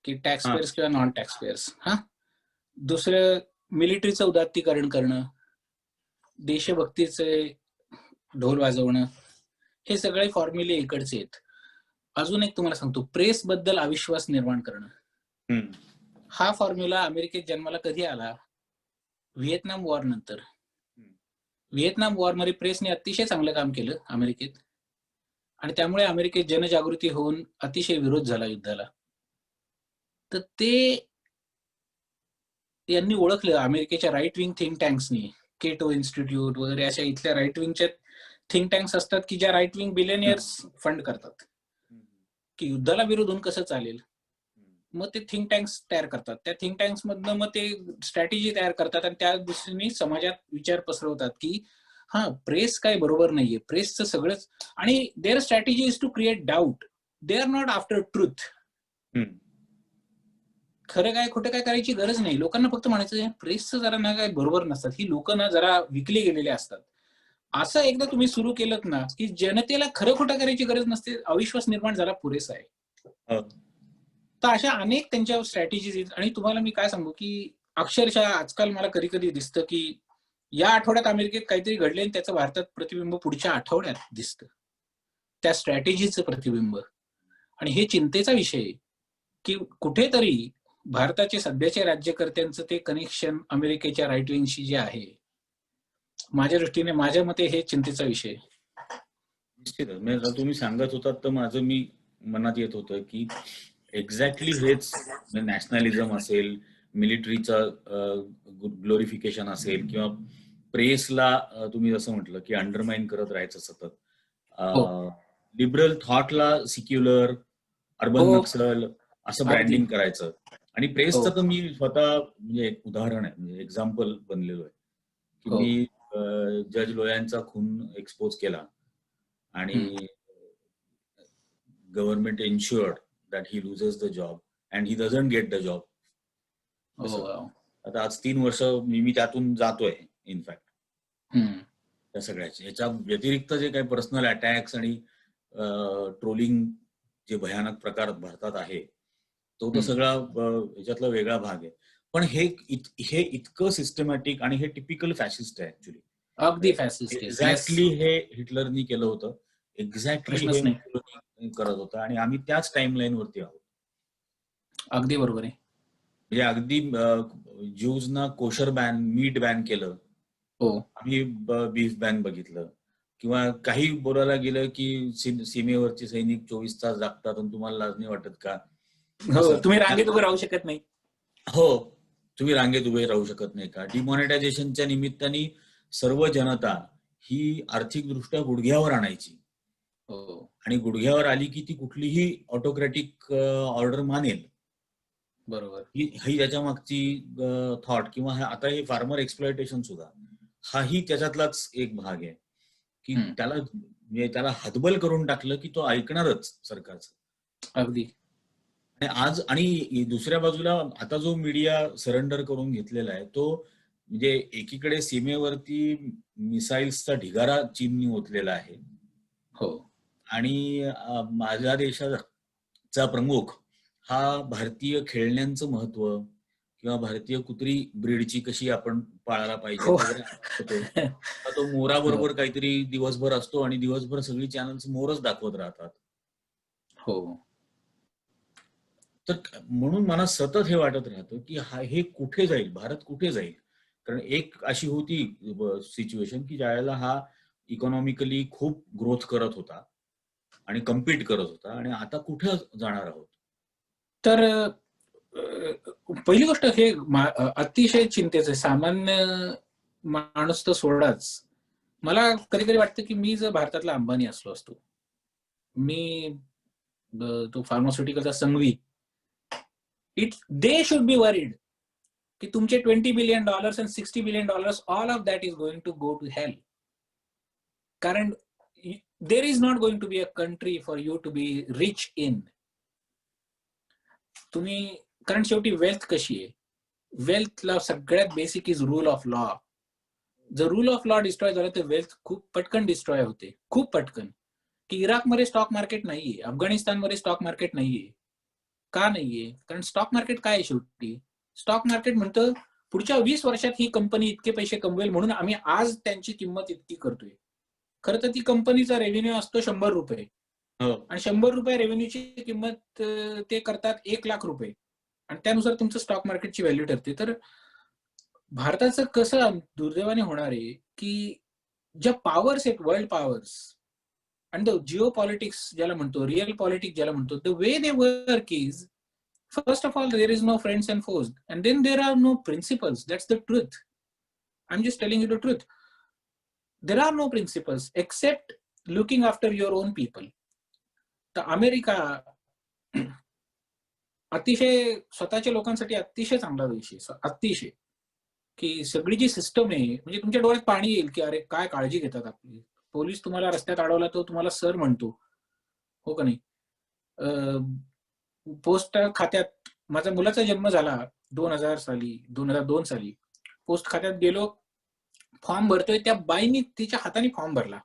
की tax pairs किंवा non tax pairs. दुसरं मिलिटरीचं उदात्तीकरण करणं, देशभक्तीचे ढोल वाजवणं, हे सगळे फॉर्म्युले इकडचे आहेत. अजून एक तुम्हाला सांगतो, प्रेस बद्दल अविश्वास निर्माण करणं. हा फॉर्म्युला अमेरिकेत जन्माला कधी आला? व्हिएतनाम वॉर नंतर. व्हिएतनाम वॉर मध्ये प्रेसने अतिशय चांगलं काम केलं अमेरिकेत, आणि त्यामुळे अमेरिकेत जनजागृती होऊन अतिशय विरोध झाला युद्धाला. तर ते यांनी ओळखलं अमेरिकेच्या राईट विंग थिंक टँक्सनी, केटो इन्स्टिट्यूट वगैरे अशा इथल्या राईट विंगच्या थिंक टँक्स असतात की ज्या राईट विंग बिलियनियर्स फंड करतात की युद्धाला विरोध होऊन कसं चालेल. मग ते थिंक टँक्स तयार करतात. त्या थिंक टँक्स मधनं मग ते स्ट्रॅटेजी तयार करतात आणि त्या दृष्टीने समाजात विचार पसरवतात की प्रेस काय बरोबर नाहीये, प्रेसचं सगळंच, आणि their strategy is to create doubt. They are not after truth. खरं काय खोटं काय करायची गरज नाही. लोकांना फक्त म्हणायचं प्रेसचं जरा ना काय बरोबर नसतात, ही लोक ना जरा विकली गेलेले असतात. असं एकदा तुम्ही सुरू केलं ना की जनतेला खरं खोटं करायची गरज नसते, अविश्वास निर्माण झाला पुरेसा आहे. तर अशा अनेक त्यांच्या स्ट्रॅटेजीज आहेत. आणि तुम्हाला मी काय सांगू की अक्षरशः आजकाल मला कधी कधी दिसतं की या आठवड्यात अमेरिकेत काहीतरी घडले आणि त्याचं भारतात प्रतिबिंब पुढच्या आठवड्यात दिसतं, त्या स्ट्रॅटेजीचं प्रतिबिंब. आणि हे चिंतेचा विषय आहे की कुठेतरी भारताचे सध्याच्या राज्यकर्त्यांचं ते कनेक्शन अमेरिकेच्या राईट विंगशी जे आहे, माझ्या दृष्टीने, माझ्या मते हे चिंतेचा विषय. निश्चितच. तुम्ही सांगत होतात तर माझं मी मनात येत होतं की एक्झॅक्टली हेच नॅशनलिझम असेल, मिलिटरीचं ग्लोरिफिकेशन असेल, किंवा प्रेसला तुम्ही जसं म्हटलं की अंडरमाइन करत राहायचं सतत, लिबरल थॉटला सिक्युलर, अर्बन नक्सल असं ब्रँडिंग करायचं. आणि प्रेसचं तर मी स्वतः म्हणजे एक उदाहरण आहे, म्हणजे एक्झाम्पल बनलेलो आहे की मी जज लोयांचा खून एक्सपोज केला आणि government insured that he loses the job and he doesn't get the job. आता आज 3 वर्ष मी त्यातून जातोय इनफॅक्ट. त्या सगळ्याचे ह्याच्या व्यतिरिक्त जे काही पर्सनल अटॅक्स आणि ट्रोलिंग जे भयानक प्रकार भारतात आहे, तो तर सगळा ह्याच्यातला वेगळा भाग आहे. पण हे इतकं सिस्टमॅटिक आणि हे टिपिकल फॅसिस्ट आहे ऍक्च्युली. अगदी फॅसिस्ट. एक्झॅक्टली हे हिटलरनी केलं होतं, एक्झॅक्टली हे मुसोलिनी करत होतं, आणि आम्ही त्याच टाइमलाईन वरती आहोत. अगदी बरोबर आहे. म्हणजे अगदी ज्यूजना कोशर बॅन, मीट बॅन केलं, आम्ही बीफ बॅन बघितलं. किंवा काही बोलायला गेलं की सीमेवरचे सैनिक 24 तास जागतात आणि तुम्हाला लाज नाही वाटत का? तुम्ही रांगेत उभे राहू शकत नाही. तुम्ही रांगेत उभे राहू शकत नाही का? डिमॉनिटायझेशनच्या निमित्ताने सर्व जनता ही आर्थिकदृष्ट्या गुडघ्यावर आणायची, आणि गुडघ्यावर आली की ती कुठलीही ऑटोक्रॅटिक ऑर्डर मानेल. बरोबर. ही त्याच्या मागची थॉट. किंवा आता हे फार्मर एक्सप्लॉयटेशन सुद्धा हाही त्याच्यातलाच एक भाग आहे की त्याला हतबल करून टाकलं की तो ऐकणारच सरकारचं. अगदी. आज आणि दुसऱ्या बाजूला आता जो मीडिया सरेंडर करून घेतलेला आहे तो, म्हणजे एकीकडे सीमेवरती मिसाईल्सचा ढिगारा चीननी ओतलेला आहे, आणि माझ्या देशाचा प्रमुख हा भारतीय खेळण्यांचं महत्व किंवा भारतीय कुत्री ब्रीडची कशी आपण पाळायला पाहिजे वगैरे, तो मोराबरोबर काहीतरी दिवसभर असतो आणि दिवसभर सगळी चॅनल्स मोरच दाखवत राहतात. तर म्हणून मला सतत हे वाटत राहतं की हे कुठे जाईल, भारत कुठे जाईल. कारण एक अशी होती सिच्युएशन की ज्यावेळेला हा इकॉनॉमिकली खूप ग्रोथ करत होता आणि कम्पीट करत होता, आणि आता कुठे जाणार आहोत. तर पहिली गोष्ट हे अतिशय चिंतेचं आहे. सामान्य माणूस तर सोडाच, मला कधी कधी वाटतं की मी जर भारतातला अंबानी असलो असतो, मी तो फार्मास्युटिकलचा Sanghvi, they should be worried की तुमचे $20 billion and $60 billion, all of that is going to go to hell. कारण there is not going to be a country for you to be rich in. तुम्ही, कारण शेवटी वेल्थ कशी आहे, वेल्थला सगळ्यात basic is rule of law. जर rule of law destroy झालं तर वेल्थ खूप पटकन डिस्ट्रॉय होते, खूप पटकन. की इराकमध्ये स्टॉक मार्केट नाहीये, अफगाणिस्तानमध्ये स्टॉक मार्केट नाहीये, का नाहीये? कारण स्टॉक मार्केट काय आहे शेवटी? स्टॉक मार्केट म्हणतं पुढच्या 20 वर्षात ही कंपनी इतके पैसे कमवेल म्हणून आम्ही आज त्यांची किंमत इतकी करतोय. खरं तर ती कंपनीचा रेव्हेन्यू असतो ₹100 हो. आणि ₹100 रेव्हेन्यूची किंमत ते करतात ₹1,00,000 आणि त्यानुसार तुमचं स्टॉक मार्केटची व्हॅल्यू ठरते. तर भारताचं कसं दुर्दैवाने होणार आहे, की ज्या पॉवर्स आहेत, वर्ल्ड पॉवर्स आणि द जिओ पॉलिटिक्स ज्याला म्हणतो, रिअल पॉलिटिक्स ज्याला म्हणतो, the way they work is first of all, there is no friends and foes, and then there are no principles. That's the truth. I'm just telling you the truth. There are no principles except looking after your own people. तर America अतिशय स्वतःच्या लोकांसाठी अतिशय चांगला देश आहे, अतिशय, की सगळी जी सिस्टम आहे म्हणजे तुमच्या डोळ्यात पाणी येईल, की अरे काय काळजी घेतात आपली. पोलीस तुम्हाला रस्त्यात अडवला तो तुम्हाला सर म्हणतो, हो का नाही? पोस्ट खात्यात माझ्या मुलाचा जन्म झाला 2000 साली, 2002 साली. पोस्ट खात्यात गेलो, फॉर्म भरतोय, त्या बाईनी तिच्या हाताने फॉर्म भरला,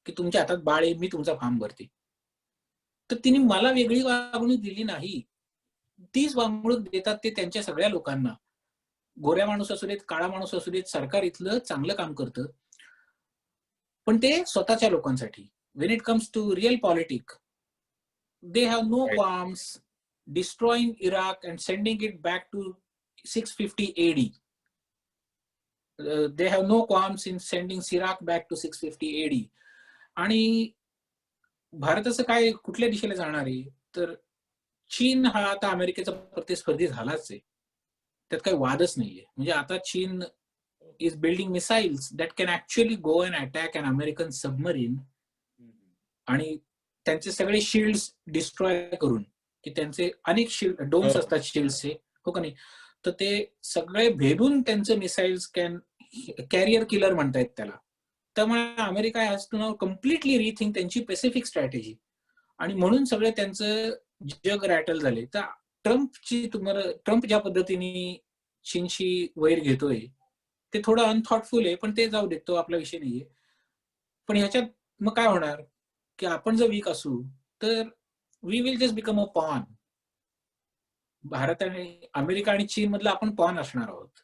की तुमच्या हातात बाळ आहे, मी तुमचा फॉर्म भरते. तर तिने मला वेगळी वागणूक दिली नाही. तीच वागणूक देतात ते त्यांच्या सगळ्या लोकांना. गोऱ्या माणूस असू देत, काळा माणूस असू देत, सरकार इथलं चांगलं काम करतं. पण ते स्वतःच्या लोकांसाठी. When it comes to real politics, they have no Right. qualms destroying Iraq and sending it back to 650 AD. They have no qualms in sending Iraq back to 650 AD. आणि भारताचं काय कुठल्या दिशेला जाणार आहे? तर चीन हा आता अमेरिकेचा प्रतिस्पर्धी झालाच आहे. त्यात काही वादच नाहीये. म्हणजे आता चीन is building missiles that can actually go and attack an American submarine आणि त्यांचे सगळे शिल्ड्स डिस्ट्रॉय करून, की त्यांचे अनेक शिल्ड डोम्स असतात शिल्ड्सचे, हो का नाही? तर ते सगळे भेदून त्यांचे मिसाईल्स कॅन कॅरियर किलर म्हणतायत त्याला. त्यामुळे America has to now completely rethink त्यांची पॅसिफिक स्ट्रॅटेजी आणि म्हणून सगळे त्यांचं जग रॅटल झाले. तर ट्रम्प ज्या पद्धतीने चीनशी वैर घेतोय ते थोडं अनथॉटफुल आहे, पण ते जाऊ देत, तो आपला विषय नाहीये. पण ह्याच्यात मग काय होणार, की आपण जर वीक असू तर we will just become a pawn. Bharat आणि अमेरिका आणि चीन मधलं आपण पॉन असणार आहोत.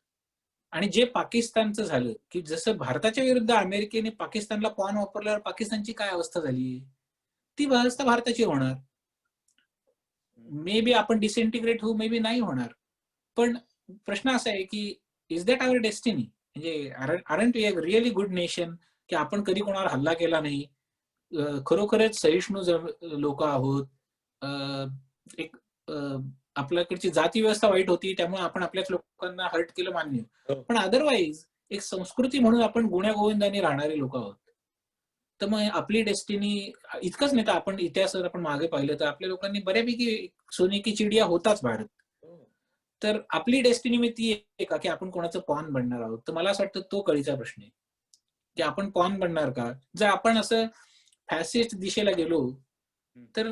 आणि जे पाकिस्तानचं झालं, की जसं भारताच्या विरुद्ध अमेरिकेने पाकिस्तानला पॉन वापरल्यावर पाकिस्तानची काय अवस्था झाली, ती अवस्था भारताची होणार. मे बी आपण डिसइंटिग्रेट होऊ, मे बी नाही होणार. पण प्रश्न असा आहे की इज दॅट आवर डेस्टिनी? म्हणजे aren't we a really good nation, की आपण कधी कोणावर हल्ला केला नाही, खरोखरच सहिष्णू लोक आहोत, एक आपल्याकडची जाती व्यवस्था वाईट होती त्यामुळे आपण आपल्याच लोकांना हर्ट केलं, मान्य. पण अदरवाईज एक संस्कृती म्हणून आपण गुण्या गोविंदाने राहणारे लोक आहोत. तर मग आपली डेस्टिनी इतकंच नाही तर आपण इतिहासात आपण मागे पाहिलं तर आपल्या लोकांनी बऱ्यापैकी सोने की चिडिया होताच भारत. तर आपली डेस्टिनी मी ती आहे का, की आपण कोणाचं पॉन बनणार आहोत? तर मला असं वाटतं तो कळीचा प्रश्न आहे, की आपण पॉन बनणार का? जर आपण असं फॅसिस्ट दिशेला गेलो तर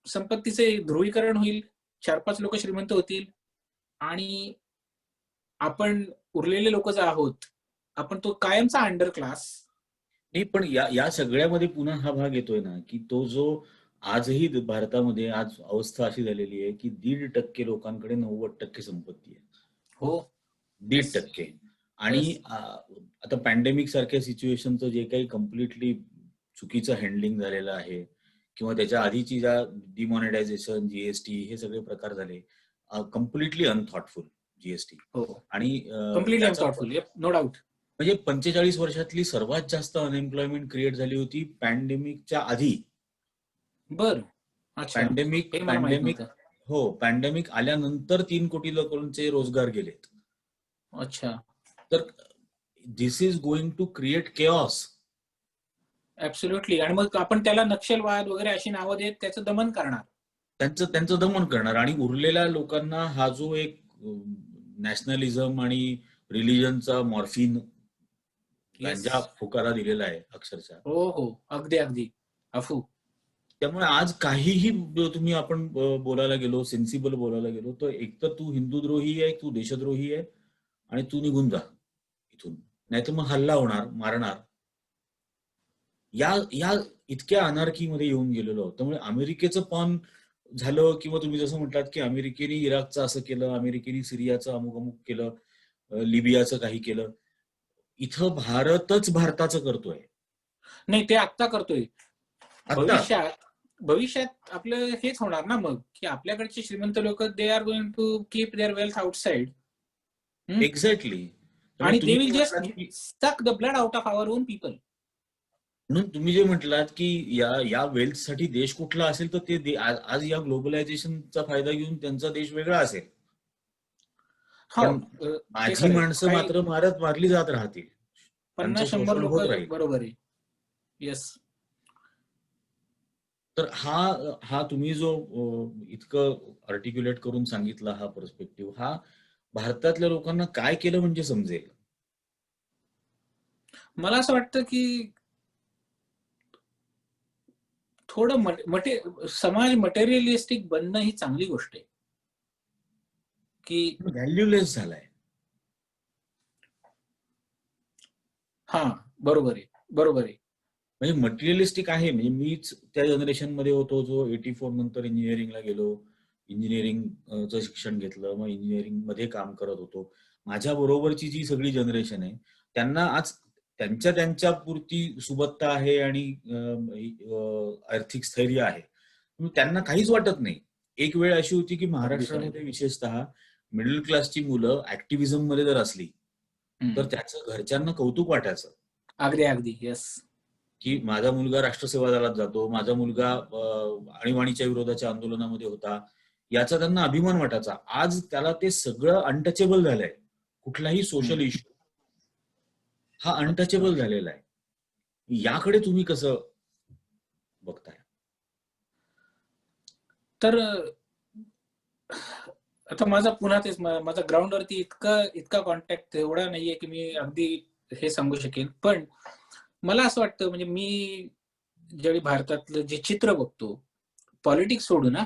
संपत्तीचे ध्रुवीकरण होईल, 4-5 लोक श्रीमंत होतील आणि आपण उरलेले लोक जे आहोत आपण तो कायमचा अंडर क्लास. नाही, पण या सगळ्यामध्ये पुन्हा हा भाग येतोय ना, की तो जो आजही भारतामध्ये आज अवस्था अशी झालेली आहे, की 1.5% लोकांकडे 90% संपत्ती आहे. हो, 1.5%. आणि आता पॅन्डेमिक सारख्या सिच्युएशनचं जे काही कम्प्लिटली चुकीचं हँडलिंग झालेलं आहे किंवा त्याच्या आधीची ज्या डिमॉनिटायझेशन, जीएसटी हे सगळे प्रकार झाले, कम्प्लिटली अनथॉटफुल जीएसटी. हो, आणि कम्प्लिटली अनथॉटफुल, नो डाऊट. म्हणजे 45 वर्षातली सर्वात जास्त अनएम्प्लॉयमेंट क्रिएट झाली होती पॅन्डेमिकच्या आधी. बर, अच्छा, पॅन्डेमिक हो, पॅन्डेमिक आल्यानंतर 3 कोटी लोकांचे रोजगार गेलेत. अच्छा. तर this is going to create chaos. Absolutely. आणि मग आपण त्याला नक्षलवाद वगैरे अशी नावं देत त्याचं दमन करणार, त्यांचं दमन करणार. आणि उरलेल्या लोकांना हा जो एक नॅशनलिझम आणि रिलिजनचा मॉर्फिन गांजा फुकारा दिलेला आहे अक्षरशः. हो हो, अगदी अगदी अफू. त्यामुळे आज काहीही तुम्ही आपण बोलायला गेलो, सेन्सिबल बोलायला गेलो, तर एक तर तू हिंदूद्रोही आहे, तू देशद्रोही आहे आणि तू निघून जा इथून, नाहीतर मग हल्ला होणार, मारणार. या इतक्या अनार्कीमध्ये येऊन गेलेलो आहोत. त्यामुळे अमेरिकेचं पण झालं, किंवा तुम्ही जसं म्हटलात की अमेरिकेने इराकचं असं केलं, अमेरिकेने सिरियाचं अमुक अमुक केलं, लिबियाचं काही केलं. इथं भारतच भारताचं करतोय नाही, ते आत्ता करतोय. आता. भविष्यात आपलं हेच होणार ना मग, की आपल्याकडचे श्रीमंत लोक they are going to keep their wealth outside, exactly. त्यामुळे आणि दे तुम्ही विल जे जस्ट म्हटलात की, suck the blood out of our own people. म्हणून तुम्ही जे म्हटलात की या वेल्थसाठी देश कुठला असेल, तर ते आज या ग्लोबलायझेशनचा फायदा घेऊन त्यांचा देश वेगळा असेल, हो, पण ते माझी खरंय. माणसं काही मात्र मारली जात राहतील, त्यांचं 50-100 शोषण लोक, होत राहील. बरोबर आहे. येस. तर हा तुम्ही जो इतकं आर्टिक्युलेट करून सांगितला हा पर्स्पेक्टिव्ह, हा भारतातल्या लोकांना काय केलं म्हणजे समजेल? मला असं वाटतं की थोडं समाज मटेरियलिस्टिक बनणं ही चांगली गोष्ट आहे. की व्हॅल्यूलेस झालाय. हा, बरोबर आहे, बरोबर आहे. म्हणजे मटेरियलिस्टिक आहे. म्हणजे मीच त्या जनरेशन मध्ये होतो जो 84 नंतर इंजिनिअरिंगला गेलो, इंजिनिअरिंगचं शिक्षण घेतलं, मग इंजिनिअरिंग मध्ये काम करत होतो. माझ्या बरोबरची जी सगळी जनरेशन आहे, त्यांना आज त्यांच्या पुरती सुबत्ता आहे आणि आर्थिक स्थैर्य आहे. त्यांना काहीच वाटत नाही. एक वेळ अशी होती की अगदी खरं आहे. महाराष्ट्रामध्ये विशेषतः मिडल क्लासची मुलं ऍक्टिव्हिझम मध्ये जर असली, तर त्याचं घरच्यांना कौतुक वाटायचं. अगदी अगदी. येस. की माझा मुलगा राष्ट्रसेवा दलात जातो, माझा मुलगा आणीबाणीच्या विरोधाच्या आंदोलनामध्ये होता, याचा त्यांना अभिमान वाटायचा. आज त्याला ते सगळं अनटचेबल झालंय. कुठलाही सोशल इश्यू हा अनटचेबल झालेला आहे. याकडे तुम्ही कसं बघताय? तर आता माझा पुन्हा तेच, माझा ग्राउंडवरती इतका कॉन्टॅक्ट एवढा नाहीये की मी अगदी हे सांगू शकेन. पण मला असं वाटतं, म्हणजे मी ज्यावेळी भारतातलं जे चित्र बघतो, पॉलिटिक्स सोडू ना,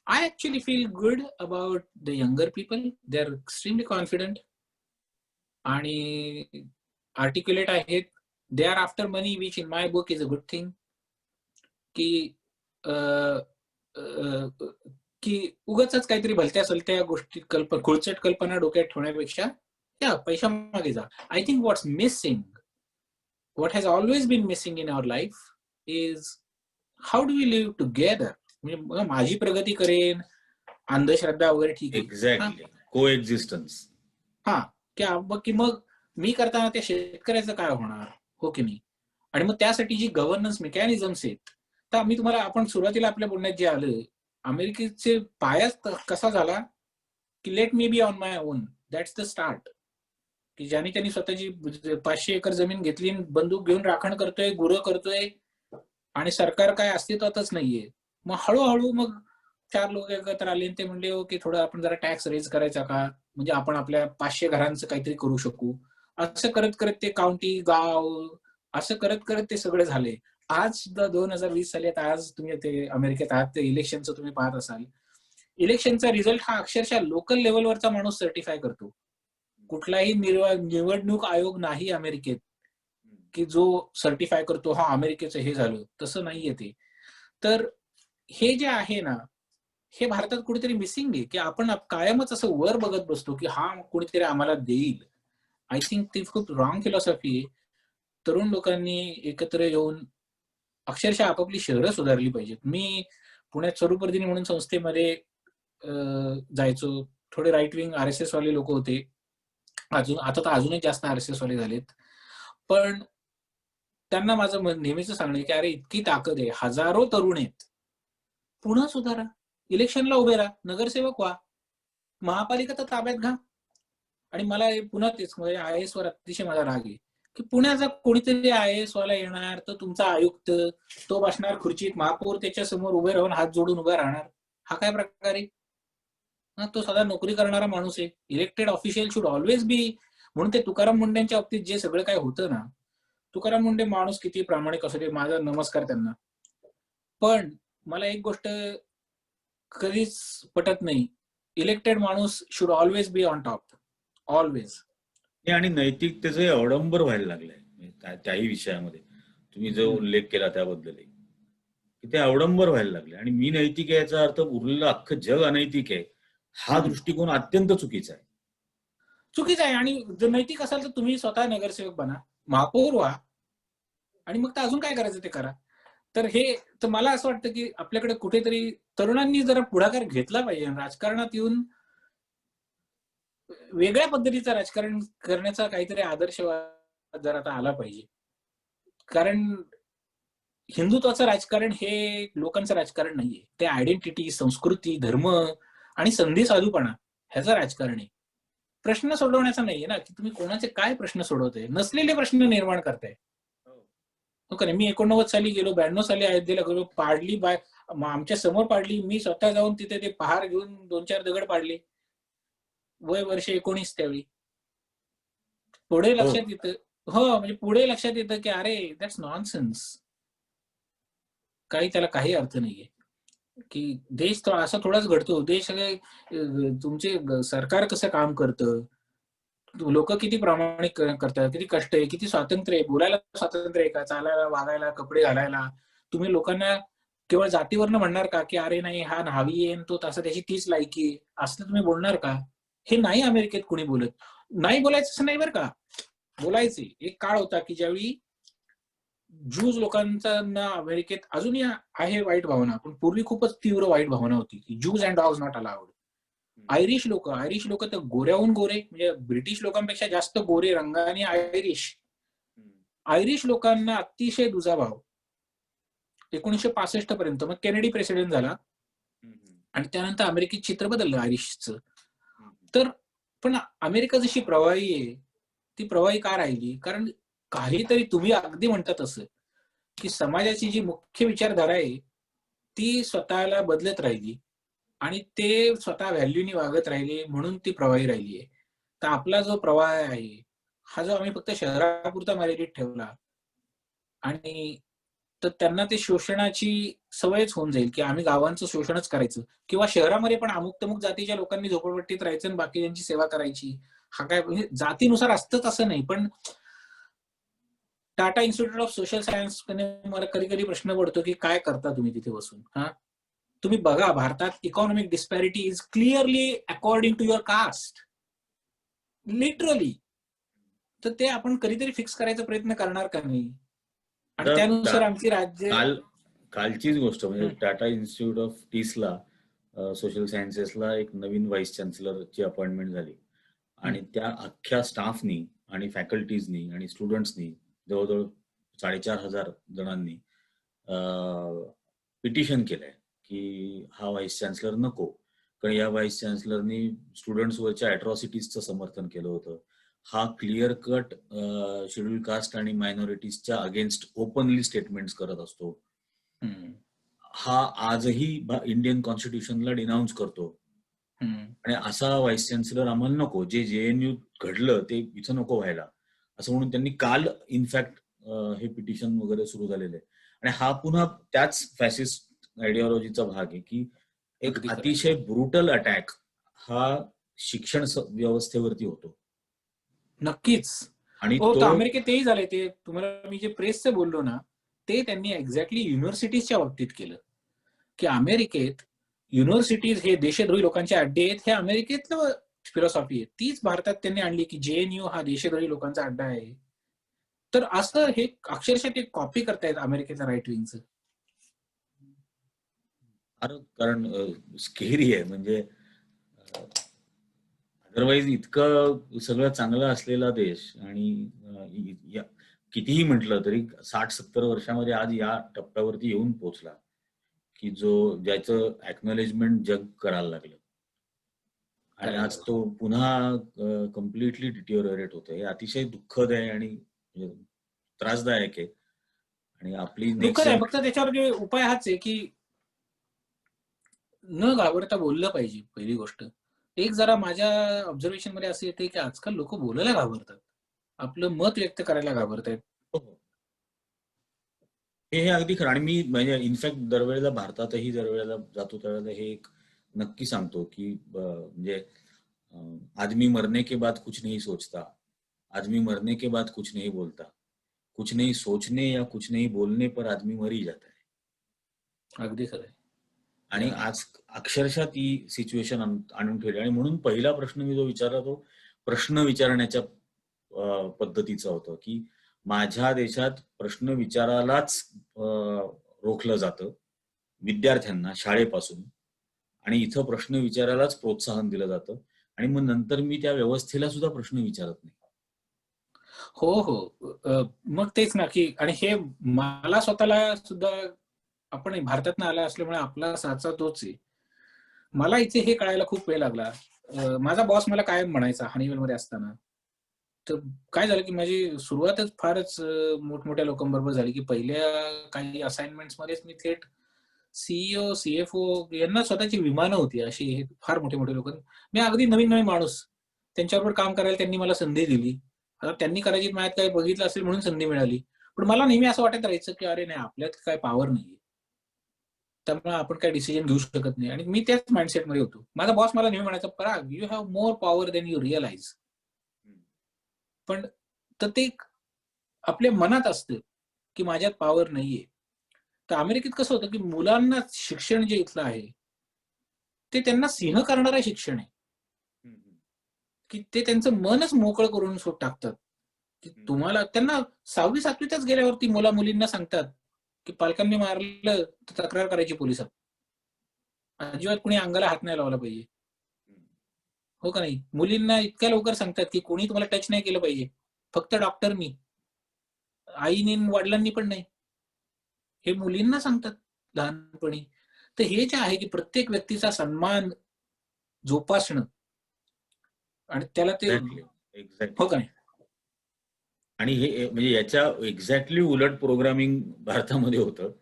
I actually feel good about the younger people. They're extremely confident आणि आर्टिक्युलेट आहेत. They are after money, which in my book is a good thing. की की उगाचच काहीतरी भलत्या सलत्या गोष्टी, खुळचट कल्पना डोक्यात ठेवण्यापेक्षा या पैशा मागे जा. I think what's missing, what has always been missing in our life is how do we live together. म्हणजे माझी प्रगती करेन, अंधश्रद्धा वगैरे ठीक आहे. एक्झॅक्टली. को एक्झिस्टन्स. हा, की मग मी करताना त्या शेतकऱ्याचं काय होणार, हो की नाही? आणि मग त्यासाठी जी गव्हर्नन्स मेकॅनिझम्स आहेत, तर मी तुम्हाला, आपण सुरुवातीला आपल्या बोलण्यात जे आलं, अमेरिकेचे पायाच कसा झाला की let me be on my on, that's the start. की ज्याने त्यांनी स्वतःची 500 एकर जमीन घेतली, बंदूक घेऊन राखण करतोय, गुरं करतोय, आणि सरकार काय अस्तित्वातच नाहीये. मग हळूहळू मग 4 लोक एकत्र आले, ते म्हणले की थोडं आपण जरा टॅक्स रेज करायचा का, म्हणजे आपण आपल्या 500 घरांचं काहीतरी करू शकू. असं करत करत ते काउंटी, गाव, असं करत करत ते सगळं झाले. आज सुद्धा 2020 साली, आज तुम्ही ते अमेरिकेत आहात, ते इलेक्शनचं तुम्ही पाहत असाल, इलेक्शनचा रिझल्ट हा अक्षरशः लोकल लेवलवरचा माणूस सर्टिफाय करतो. कुठलाही निवडणूक आयोग नाही अमेरिकेत की जो सर्टिफाय करतो हा अमेरिकेचं हे झालं, तसं नाहीये ते. तर हे जे आहे ना, हे भारतात कुठेतरी मिसिंग आहे, की आपण कायमच असं वर बघत बसतो की हा कोणीतरी आम्हाला देईल. आय थिंक ती खूप रॉंग फिलॉसॉफी आहे. तरुण लोकांनी एकत्र येऊन अक्षरशः आपापली शहरं सुधारली पाहिजेत. मी पुण्यात स्वरूपवर्धिनी म्हणून संस्थेमध्ये जायचो. थोडे राईट विंग RSS वाले लोक होते. आता तर अजूनही जास्त RSS वाले झालेत. पण त्यांना माझं नेहमीच सांगणं की अरे, इतकी ताकद आहे, हजारो तरुण आहेत, पुन्हा सुधारा, इलेक्शनला उभे राहा, नगरसेवक व्हा, महापालिका तर ताब्यात घ्या. आणि मला पुन्हा तेच, म्हणजे IAS वर अतिशय माझा राग आहे की पुण्याचा कोणीतरी IAS वाला येणार, तर तुमचा आयुक्त, तो बसणार खुर्चीत, महापौर त्याच्या समोर उभे राहून हात जोडून उभा राहणार. हा काय प्रकार आहे? तो सदा नोकरी करणारा माणूस आहे. Elected official should always be. म्हणून ते तुकाराम मुंडेंच्या बाबतीत जे सगळं काय होतं ना, तुकाराम मुंडे माणूस किती प्रामाणिक असू दे, माझा नमस्कार त्यांना, पण मला एक गोष्ट कधीच पटत नाही, इलेक्टेड माणूस should always be on top, always. आणि नैतिकतेचे अवडंबर व्हायला लागलंय त्याही विषयामध्ये. तुम्ही जो उल्लेख केला त्याबद्दलही. की ते अवडंबर व्हायला लागले. आणि मी नैतिक आहे याचा अर्थ उरलेलं अख्खं जग अनैतिक आहे, हा दृष्टिकोन अत्यंत चुकीचा आहे. चुकीचं आहे. आणि जर नैतिक असाल तर तुम्ही स्वतः नगरसेवक बना, महापौर व्हा, आणि मग तर अजून काय करायचं ते करा. तर हे, तर मला असं वाटतं की आपल्याकडे कुठेतरी तरुणांनी जरा पुढाकार घेतला पाहिजे. राजकारणात येऊन वेगळ्या पद्धतीचं राजकारण करण्याचा काहीतरी आदर्श जर आता आला पाहिजे. कारण हिंदुत्वाचं राजकारण हे लोकांचं राजकारण नाहीये. ते आयडेंटिटी, संस्कृती, धर्म आणि संधी साधूपणा ह्याचं राजकारण आहे. प्रश्न सोडवण्याचा नाहीये ना, की तुम्ही कोणाचे काय प्रश्न सोडवताय. नसलेले प्रश्न निर्माण करताय. हो का नाही? मी 89 साली गेलो, 92 साली अयोध्येला गेलो, पाडली बाय आमच्या समोर पाडली. मी स्वतः जाऊन तिथे ते पहार घेऊन 2-4 दगड पाडले. वय वर्ष 19 त्यावेळी. पुढे हो. लक्षात येतं, हो, म्हणजे पुढे लक्षात येतं की अरे दॅट्स नॉनसेन्स. त्याला काही अर्थ नाहीये. की देश तो असा थोडाच घडतो. देश सगळे तुमचे सरकार कसं काम करतं, लोक किती प्रामाणिक करतात, किती कष्ट आहे, किती स्वातंत्र्य आहे, बोलायला स्वातंत्र्य आहे का, चालायला, वागायला, कपडे घालायला. तुम्ही लोकांना केवळ जातीवरनं म्हणणार का, की अरे नाही हा न्हावी आहे तो तसं त्याची तीच लायकी आहे, असं तुम्ही बोलणार का? हे नाही अमेरिकेत कोणी बोलत. नाही बोलायचं असं नाही बरं का, बोलायचे. एक काळ होता की ज्यावेळी ज्यूज लोकांचा ना अमेरिकेत अजूनही आहे वाईट भावना, पण पूर्वी खूपच तीव्र वाईट भावना होती की ज्यूज and dogs not allowed. Irish लोक तर गोऱ्याहून गोरे, म्हणजे ब्रिटिश लोकांपेक्षा जास्त गोरे रंगाने आयरिश. आयरिश लोकांना अतिशय दुजाभाव 1965 पर्यंत. मग केनेडी प्रेसिडेंट झाला आणि त्यानंतर अमेरिकेत चित्र बदललं आयरिशचं. तर पण अमेरिका जशी प्रवाही आहे, ती प्रवाही का राहिली? कारण काहीतरी तुम्ही अगदी म्हणता तसं की समाजाची जी मुख्य विचारधारा आहे ती स्वतःला बदलत राहिली आणि ते स्वतः व्हॅल्यूनी वागत राहिले, म्हणून ती प्रवाही राहिली आहे. तर आपला जो प्रवाह आहे, हा जो आम्ही फक्त शहरापुरता मर्यादित ठेवला, आणि तर त्यांना ते शोषणाची सवयच होऊन जाईल की आम्ही गावांचं शोषणच करायचं, किंवा शहरामध्ये पण अमुक-तमुक जातीच्या लोकांनी झोपडपट्टीत राहायचं आणि बाकीच्यांची सेवा करायची. हा काय म्हणजे जातीनुसार असतंच असं नाही, पण Tata institute of social science मला कधी-कधी प्रश्न पडतो की काय करता तुम्ही तिथे बसून? हां? तुम्ही बघा, भारतात economic disparity is clearly according to your caste. Literally. तर ते आपण कधीतरी फिक्स करायचा प्रयत्न करणार का नाही? आणि त्यानुसार आमची राज्य. कालचीच गोष्ट म्हणजे टाटा इन्स्टिट्यूट ऑफ पीसला, सोशल सायन्सेसला एक नवीन व्हाईस चान्सलरची अपॉइंटमेंट झाली आणि त्या अख्ख्या स्टाफनी आणि फॅकल्टीजनी आणि स्टुडंट्सनी जवळजवळ 4,500 जणांनी पिटिशन केलंय की हा व्हाईस चान्सलर नको. कारण या व्हाईस चान्सलरनी स्टुडंट्सवरच्या अॅट्रॉसिटीजचं समर्थन केलं होतं. हा क्लिअर कट शेड्यूल कास्ट आणि मायनॉरिटीजच्या अगेन्स्ट ओपनली स्टेटमेंट्स करत असतो. हा आजही इंडियन कॉन्स्टिट्यूशनला डिनाऊन्स करतो. आणि असा व्हाईस चान्सलर आम्हाला नको. जे जेएनयू घडलं ते इथं नको व्हायला, असं म्हणून त्यांनी काल इनफॅक्ट हे पिटिशन वगैरे सुरू झालेलं आहे. आणि हा पुन्हा त्याच फॅसिस्ट आयडिओलॉजीचा भाग आहे की एक अतिशय ब्रुटल अटॅक हा शिक्षण व्यवस्थेवरती होतो. नक्कीच. आणि हो, तर तो अमेरिकेत तेही झालंय. ते तुम्हाला मी जे प्रेसचं बोललो ना, ते त्यांनी एक्झॅक्टली युनिव्हर्सिटीजच्या बाबतीत केलं. की अमेरिकेत युनिव्हर्सिटीज हे देशद्रोही लोकांचे अड्डे आहेत. हे अमेरिकेतलं फिलॉसॉफी आहे. तीच भारतात त्यांनी आणली की जेएनयू हा देशद्रोही लोकांचा अड्डा आहे. तर असं हे अक्षरशः ते कॉपी करतायत अमेरिकेच्या राईट विंगचं. कारण स्केरी आहे. म्हणजे अदरवाईज इतकं सगळं चांगलं असलेला देश आणि कितीही म्हटलं तरी 60-70 वर्षामध्ये आज या टप्प्यावरती येऊन पोहोचला की ज्याचं एक्नॉलेजमेंट जग करायला लागलं. आणि आज तो पुन्हा कम्प्लिटली डिटिओरेट होतोय. हे अतिशय दुःखद आहे आणि त्रासदायक आहे. आणि आपली दुःखद आहे. फक्त त्याच्यावर जे उपाय हाच आहे की न घाबरता बोललं पाहिजे. पहिली गोष्ट. एक जरा माझ्या ऑब्झर्वेशन मध्ये असं येते की आजकाल लोक बोलायला घाबरतात. आपलं मत व्यक्त करायला घाबरतायत. हे अगदी खरं. आणि मी म्हणजे इनफॅक्ट दरवेळेला भारतातही दरवेळेला जातो त्यावेळेला हे एक नक्की सांगतो की म्हणजे आदमी मरने के बाद कुछ नहीं सोचता, आदमी मरने के बाद कुछ नहीं बोलता, कुछ नहीं सोचने या कुछ नहीं बोलने पर आदमी मर ही जाता है. अगदी खरंय. आणि आज अक्षरशः ती सिच्युएशन आणून ठेवली. आणि म्हणून पहिला प्रश्न मी जो विचारला तो प्रश्न विचारण्याच्या पद्धतीचा होता, की माझ्या देशात प्रश्न विचारायलाच रोखलं जातं विद्यार्थ्यांना शाळेपासून, आणि इथं प्रश्न विचारायलाच प्रोत्साहन दिलं जातं, आणि मग नंतर मी त्या व्यवस्थेला सुद्धा प्रश्न विचारत नाही. हो, हो. मग तेच ना, की आणि हे मला स्वतःला सुद्धा आपण भारतातनं आला असल्यामुळे आपला साचा तोच आहे. मला इथे हे कळायला खूप वेळ लागला. माझा बॉस मला कायम म्हणायचा हनीवेलमध्ये असताना. तर काय झालं, की माझी सुरुवातच फारच मोठमोठ्या लोकांबरोबर झाली, की पहिल्या काही असाइनमेंट्समध्येच मी थेट सी-ई-ओ, सी-एफ-ओ यांना स्वतःची विमानं होती. अशी हे फार मोठे-मोठे लोक. मी अगदी नवीन-नवीन माणूस. त्यांच्याबरोबर काम करायला त्यांनी मला संधी दिली. आता त्यांनी कदाचित माझ्यात काही बघितलं असेल म्हणून संधी मिळाली. पण मला नेहमी असं वाटत राहायचं, की अरे नाही आपल्यात काय पॉवर नाहीये. त्यामुळे आपण काही डिसिजन घेऊ शकत नाही आणि मी त्याच माइंडसेटमध्ये होतो. माझा बॉस मला नेहमी म्हणायचा, "Parag, you have more power than you realise." पण तर ते आपल्या मनात असतं, की माझ्यात पॉवर नाहीये. तर अमेरिकेत कसं होतं, की मुलांना शिक्षण जे इथलं आहे, ते त्यांना सिंह करणारं शिक्षण आहे, की ते त्यांचं मनच मोकळं करून टाकतात, की तुम्हाला त्यांना 6वी-7वीतच गेल्यावरती मुला-मुलींना सांगतात, की पालकांनी मारलं तर तक्रार करायची पोलिसात. अजिबात कुणी अंगाला हात नाही लावला पाहिजे. हो का नाही? मुलींना इतक्या लवकर सांगतात, की कोणी तुम्हाला टच नाही केलं पाहिजे. फक्त डॉक्टरनी. आईनी आणि वडिलांनी पण नाही. हे मुलींना सांगतात लहानपणी. तर हे जे आहे, की प्रत्येक व्यक्तीचा सन्मान जोपासणं आणि त्याला ते एक्झॅक्टली, हो एक्झॅक्टली. का नाही? आणि हे म्हणजे याच्या एक्झॅक्टली उलट प्रोग्रामिंग भारतामध्ये होतं.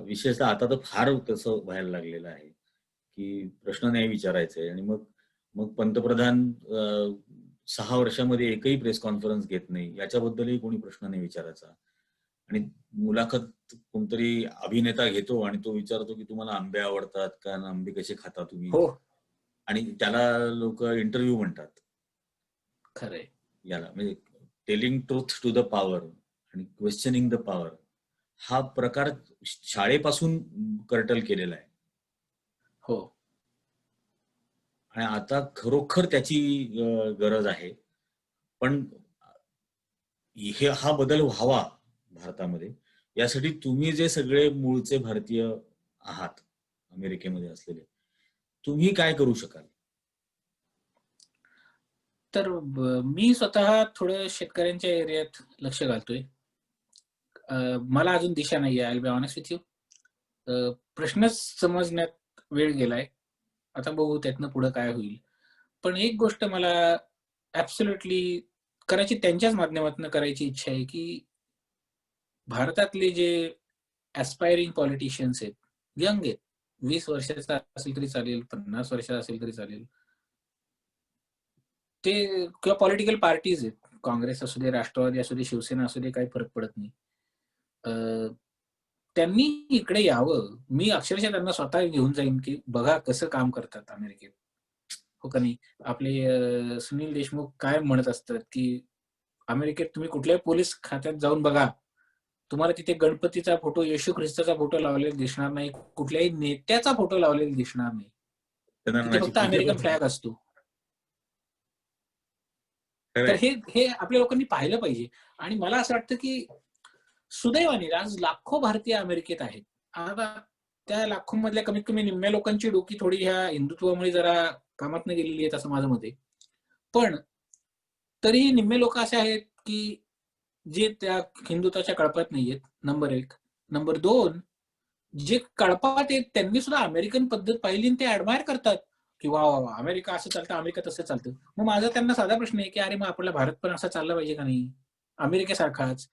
विशेषतः आता तर फार तसं व्हायला लागलेलं आहे, की प्रश्न नाही विचारायचे, आणि मग मग पंतप्रधान 6 वर्षामध्ये एकही प्रेस कॉन्फरन्स घेत नाही. याच्याबद्दलही कोणी प्रश्न नाही विचारायचा. आणि मुलाखत कोणतरी अभिनेता घेतो आणि तो विचारतो, की तुम्हाला आंबे आवडतात का? आणि आंबे कसे खाता तुम्ही? हो, आणि त्याला लोक इंटरव्ह्यू म्हणतात. खरंय. याला म्हणजे telling truth to the power आणि क्वेश्चनिंग द पॉवर हा प्रकार शाळेपासून कर्टल केलेला आहे. हो. आणि आता खरोखर त्याची गरज आहे. पण हा बदल व्हावा भारतामध्ये, यासाठी तुम्ही जे सगळे मूळचे भारतीय आहात अमेरिकेमध्ये असलेले, तुम्ही काय करू शकाल? तर मी स्वतः थोडं शेतकऱ्यांच्या एरियात लक्ष घालतोय. मला अजून दिशा नाहीये, I will be honest with you. प्रश्नच समजण्यात वेळ गेलाय. आता बघू त्यातनं पुढे काय होईल. पण एक गोष्ट मला ॲब्सोल्युटली कदाचित त्यांच्याच माध्यमातून करायची इच्छा आहे, की भारतातले जे ॲस्पायरिंग पॉलिटिशियन्स आहेत, यंग आहेत. 20 वर्षाचा असेल तरी चालेल, 50 वर्षाचा असेल तरी चालेल. ते किंवा पॉलिटिकल पार्टीज आहेत. काँग्रेस असू दे, राष्ट्रवादी असू दे, शिवसेना असू दे, काही फरक पडत नाही. अ, त्यांनी इकडे यावं. मी अक्षरशः त्यांना स्वतः घेऊन जाईन, की बघा कसं काम करतात अमेरिकेत. हो का नाही? आपले सुनील देशमुख कायम म्हणत असतात, की अमेरिकेत तुम्ही कुठल्याही पोलीस खात्यात जाऊन बघा. तुम्हाला तिथे गणपतीचा फोटो, येशू ख्रिस्ताचा फोटो लावलेला दिसणार नाही. कुठल्याही नेत्याचा फोटो लावलेला दिसणार नाही. तिथे चंद्रनाची फक्त तिथे अमेरिकन पण फ्लॅग असतो. तर खरंय. हे हे आपल्या लोकांनी पाहिलं पाहिजे आणि मला असं वाटतं, की सुदैवाने आज लाखो भारतीय अमेरिकेत आहेत. आता त्या लाखोंमधल्या कमीत कमी निम्म्या लोकांची डोकी थोडी ह्या हिंदुत्वामुळे जरा कामातनं गेलेली आहेत असं माझं मत आहे. पण तरीही निम्मे लोकं असे आहेत, की जे त्या हिंदुत्वाच्या कळपात नाहीयेत, नंबर 1. नंबर 2 जे कळपात आहेत त्यांनी सुद्धा अमेरिकन पद्धत पाहिली आणि ते ॲडमायर करतात, की वाह, वाह, वाह! अमेरिका असं चालतं, अमेरिका तसं चालतं. मग माझा त्यांना साधा प्रश्न आहे, की अरे मग आपला भारत पण असा चालला पाहिजे का नाही? अमेरिकेसारखाच.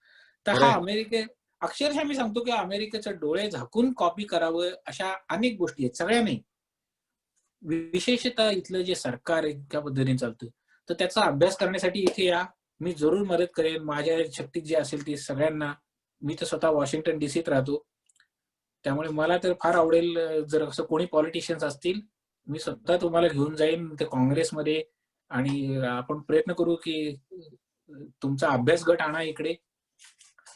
तर हा खरंय. अक्षरशः मी सांगतो, की अमेरिकेचं डोळे झाकून कॉपी करावं अशा अनेक गोष्टी आहेत. सगळ्या नाही. विशेषतः इथलं जे सरकार आहे त्या पद्धतीने चालतं. तर त्याचा अभ्यास करण्यासाठी इथे या. मी जरूर मदत करेन. माझ्या शक्तीत जे असेल ते सगळ्यांना. मी तर स्वतः वॉशिंग्टन डीसीत राहतो. त्यामुळे मला तर फार आवडेल जर असं कोणी पॉलिटिशियन्स असतील, मी स्वतः तुम्हाला घेऊन जाईन ते काँग्रेसमध्ये आणि आपण प्रयत्न करू, की तुमचा अभ्यास गट आणा इकडे.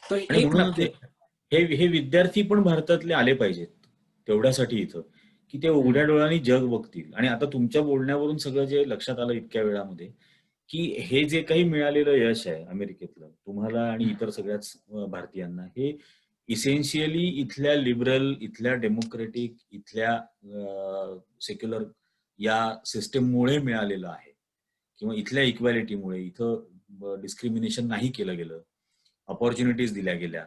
तो आणि एक म्हणूनच नक्की. हे विद्यार्थी पण भारतातले आले पाहिजेत तेवढ्यासाठी इथं, की ते उघड्या डोळ्यांनी जग बघतील. आणि आता तुमच्या बोलण्यावरून सगळं जे लक्षात आलं इतक्या वेळामध्ये, की हे जे काही मिळालेलं यश आहे अमेरिकेतलं तुम्हाला आणि इतर सगळ्याच भारतीयांना, हे इसेन्शियली इथल्या लिबरल, इथल्या डेमोक्रेटिक, इथल्या सेक्युलर या सिस्टममुळे मिळालेलं आहे, किंवा इथल्या इक्वॅलिटीमुळे. इथं डिस्क्रिमिनेशन नाही केलं गेलं, अपॉर्च्युनिटीज दिल्या गेल्या,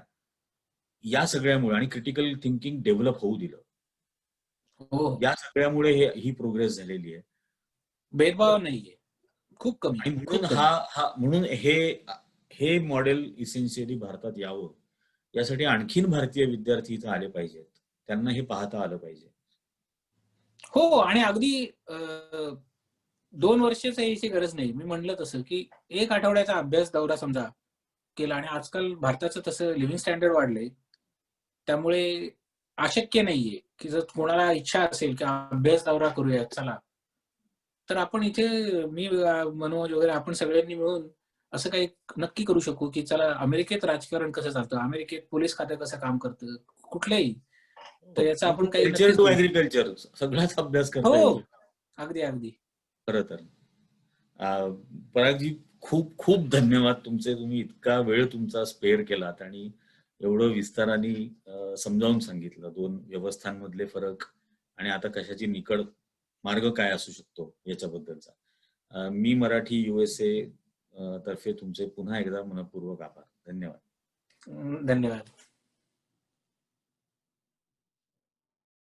या सगळ्यामुळे, आणि क्रिटिकल थिंकिंग डेव्हलप होऊ दिलं, हो, या सगळ्यामुळे ही प्रोग्रेस झालेली आहे. भेदभाव नाहीये, खूप कमी, आणि म्हणून खूप कमी. म्हणून हे मॉडेल इसेन्शियली भारतात यावं, यासाठी आणखीन भारतीय विद्यार्थी इथं आले पाहिजेत, त्यांना हे पाहता आलं पाहिजे. हो, आणि अगदी 2 वर्षाचं यायची गरज नाही. मी म्हटलं तसं, की 1 आठवड्याचा अभ्यास दौरा समजा केला, आणि आजकाल भारताचं तसं लिव्हिंग स्टँडर्ड वाढलंय. त्यामुळे अशक्य नाहीये, की जर कोणाला इच्छा असेल, की अभ्यास दौरा करूया चला, तर आपण इथे मी मनोज वगैरे आपण सगळ्यांनी मिळून असं काही नक्की करू शकू, की चला अमेरिकेत राजकारण कसं चालतं, अमेरिकेत पोलीस खातं कसं काम करतं, कुठलंही. तर याचा आपण काही कल्चर नक्कीच टू करू शकतो. ऍग्रिकल्चर सगळाच अभ्यास करता हो, येईल अगदी, अगदी. खरं तर. परागजी, खूप खूप धन्यवाद तुमचे. तुम्ही इतका वेळ तुमचा स्पेअर केलात आणि एवढं विस्ताराने समजावून सांगितलं दोन व्यवस्थांमधले फरक आणि आता कशाची निकड मार्ग काय असू शकतो याच्याबद्दलचा. मी मराठी USA तर्फे तुमचे पुन्हा एकदा मनपूर्वक आभार. धन्यवाद. धन्यवाद.